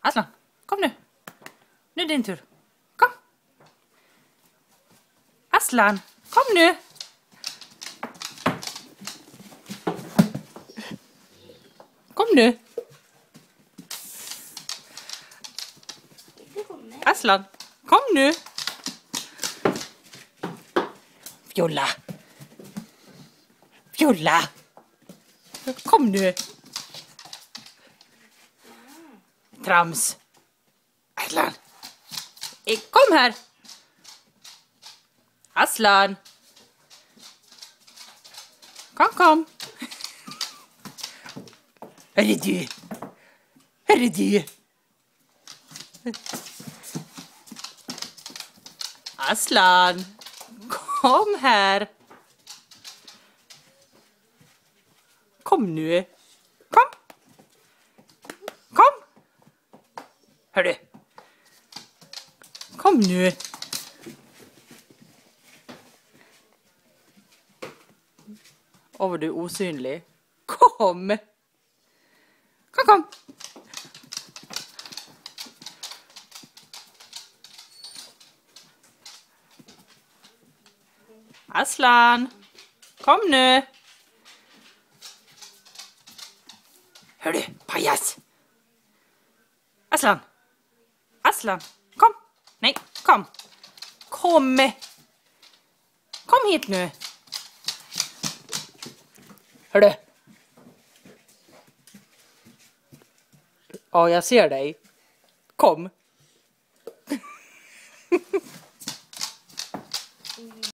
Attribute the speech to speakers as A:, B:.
A: Aslan, kom nu. Nu är din tur. Kom. Aslan, kom nu. Kom nu. Aslan, kom nu. Viola. Viola. Kom nu. Trams. Aslan. Kom här. Aslan. Kom. Är det du? Är det du? Aslan. Kom här. Kom nu. Kom. Hör du? Kom nu. Åh, vad du är osynlig. Kom. Kom. Aslan. Kom nu. Hör du, pajas. Aslan. Kom. Nej, kom. Kom hit nu. Hör du. Ja, jag ser dig. Kom.